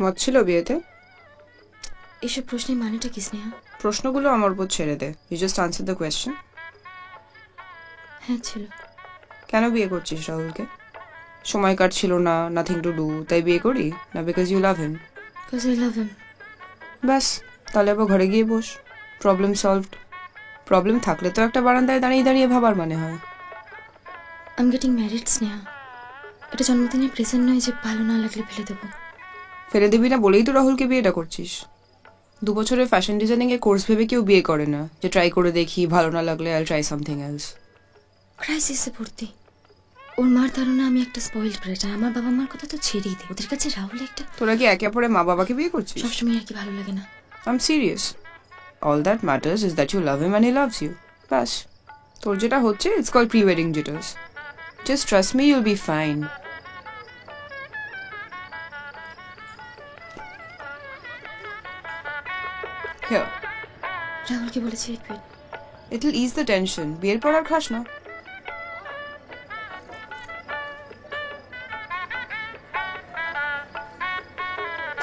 মত ছিল বিয়েতে? এসব প্রশ্নের মানেটা কি স্নেহা? প্রশ্নগুলো আমার উপর ছেড়ে দে, you just answer the question. হ্যাঁ ছিল। কেন বিয়ে করছিস রাহুলকে? সময় কাটছিল না, নাথিং টু ডু, তাই বিয়ে করি? না because you love him? Because I love him. ব্যাস, তাহলে আবার ঘরে গিয়ে বস, প্রবলেম সলভড। প্রবলেম থাকলে তো একটা বারান্দায় দাঁড়িয়ে দাঁড়িয়ে ভাবার মানে হয়। I am getting married Sneha. এটা জন্মদিনের প্রেজেন্ট নয় যে ভালো না লাগলে ফেলে দেবো। ফেলে দিবি না বলেই তো রাহুলকে বিয়েটা করছিস। 2 বছরের ফ্যাশন ডিজাইনিং এ কোর্স ভেবে কেউ বিয়ে করে না যে ট্রাই করে দেখি, ভালো না লাগলে আই ট্রাই সামথিং এলস। ক্রাইসিসে ভর্তি। ওর মার ধারণা আমি একটা স্পয়েলড ব্রেড। আমার বাবা মার কথা তো ছেড়েই দে, ওদের কাছে রাহুল একটা। তোরা কি একে অপরের মা বাবাকে বিয়ে করছিস? সবসময় আর কি ভালো লাগে না। I am serious. All that matters is that you love him and he loves you. ব্যাস, তোর যেটা হচ্ছে it's called pre wedding jitters. Just trust me, you'll be fine. Here. রাহুলকে বলেছি It will ease the tension. বিয়ের পর আর খাস না।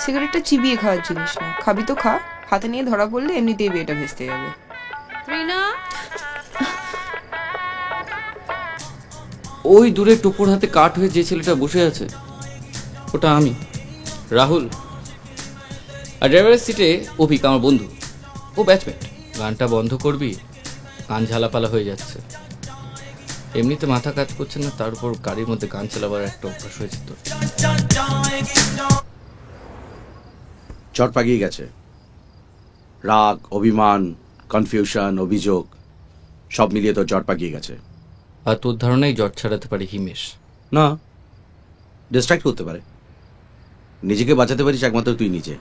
সিগারেটটা চিবিয়ে খাওয়ার জিনিস না, খাবি তো খা, হাতে নিয়ে ধরা পড়লে এমনিতেই বিয়েটা ভেস্তে যাবে। রিনা, ওই দূরে টোপর হাতে কাঠ হয়ে যে ছেলেটা বসে আছে ওটা আমি, রাহুল। আর ড্রাইভারের সিটে অভিক, আমার বন্ধু, ও ব্যাচমেট। গানটা বন্ধ করবি, গান ঝালাপালা হয়ে যাচ্ছে। এমনিতে মাথা কাজ করছে না, তার উপর গাড়ির মধ্যে গান চালাবার একটা অভ্যাস হয়েছে তোর। চট পাকিয়ে গেছে। রাগ, অভিমান, কনফিউশন, অভিযোগ সব মিলিয়ে তোর জট পাকিয়ে গেছে। আর তোর ধারণাই জট ছাড়াতে পারে হিমেশ? না, ডিস্ট্রাক্ট করতে পারে। নিজেকে বাঁচাতে পারিস একমাত্র তুই নিজে।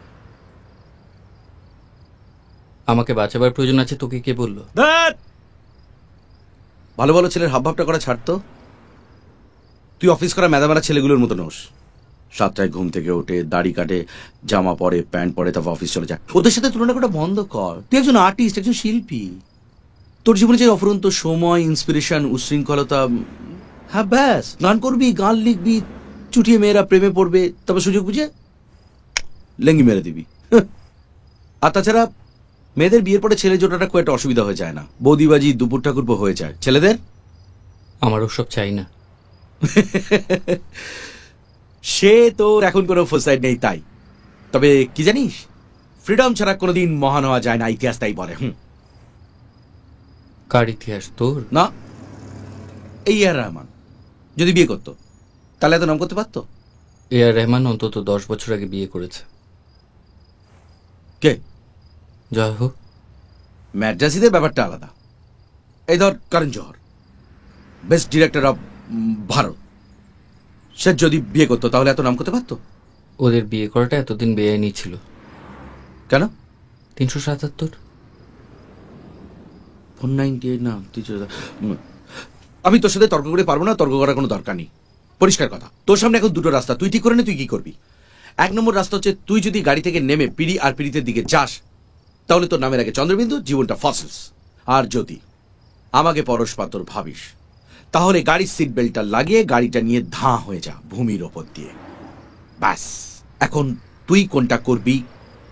আমাকে বাঁচাবার প্রয়োজন আছে তোকে কে বললো? ভালো ভালো ছেলের হাবভাবটা করা ছাড়তো। তুই অফিস করা মেধামেলা ছেলেগুলোর মতো নোস। 7টায় ঘুম থেকে ওঠে, দাড়ি কাটে, জামা পরে, প্যান্ট পরে, তারপর অফিস চলে যায়। ওদের সাথে তুলনা করা বন্ধ কর। তুই একজন আর্টিস্ট, একজন শিল্পী। তোর জীবনে যে অফুরন্ত সময়, ইন্সপিরেশন, উশৃঙ্খলতা, হ্যাঁ ব্যাস, গান করবি, গান লিখবি, চুটিয়ে মেয়েরা প্রেমে পড়বে, তবে সুযোগ বুঝে লেঙ্গি মেরে দিবি। আর তাছাড়া মেয়েদের বিয়ের পরে ছেলে জোটাটা খুব একটা অসুবিধা হয়ে যায় না। বৌদিবাজি, দুপুর ঠাকুর হয়ে যায়। ছেলেদের আমার ওসব চাই না। সে তোর এখন কোনো ফোসাইড নেই তাই। তবে কি জানিস, ফ্রিডম ছাড়া কোনোদিন মহান হওয়া যায় না, ইতিহাস তাই বলে। কার ইতিহাস? তোর না, এই আর রহমান যদি বিয়ে করতো তাহলে এত নাম করতে পারতো? এ আর রহমান অন্তত 10 বছর আগে বিয়ে করেছে। কে? জয় হোক। ম্যাড্রাসিদের ব্যাপারটা আলাদা। এই ধর Karan Johar, best director of Bharat, সে যদি বিয়ে করতো তাহলে এত নাম করতে পারতো? ওদের বিয়ে করাটা এতদিন বেআইনি ছিল। কেন? 377। 498 না। আমি তোর সাথে তর্ক করে পারবো না, তর্ক করার কোনো দরকার নেই। পরিষ্কার কথা, তোর সামনে এখন দুটো রাস্তা, তুই ঠিক করে নে তুই কি করবি। 1 নম্বর রাস্তা হচ্ছে, তুই যদি গাড়ি থেকে নেমে পিড়ি আর পিড়িতের দিকে যাস তাহলে তোর নামের আগে চন্দ্রবিন্দু, জীবনটা ফসলস। আর যদি আমাকে পরশ পাথর ভাবিস তাহলে গাড়ির সিট বেল্টটা লাগিয়ে গাড়িটা নিয়ে ধাঁ হয়ে যা ভূমির ওপর দিয়ে। ব্যাস, এখন তুই কোনটা করবি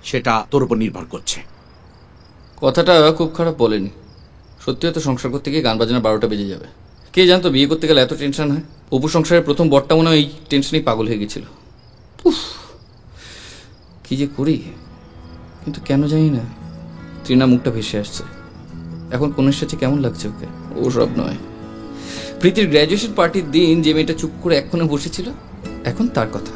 সেটা তোর উপর নির্ভর করছে। কথাটা খুব খারাপ বলেনি। সত্যি হয়তো সংসার করতে গিয়ে গান বাজনা 12টা বেজে যাবে। কে জানতো বিয়ে করতে গেলে এত টেনশন হয়। অপু সংসারের প্রথম বরটা মনে হয় এই টেনশনেই পাগল হয়ে গেছিল। কি যে করি, কিন্তু কেন জানি না তৃণা মুখটা ভেসে আসছে। এখন কোনের সাথে কেমন লাগছে ওকে? ও সব নয়। প্রীতির গ্র্যাজুয়েশন পার্টির দিন যে মেয়েটা চুপ করে এক্ষণে বসেছিল, এখন তার কথা।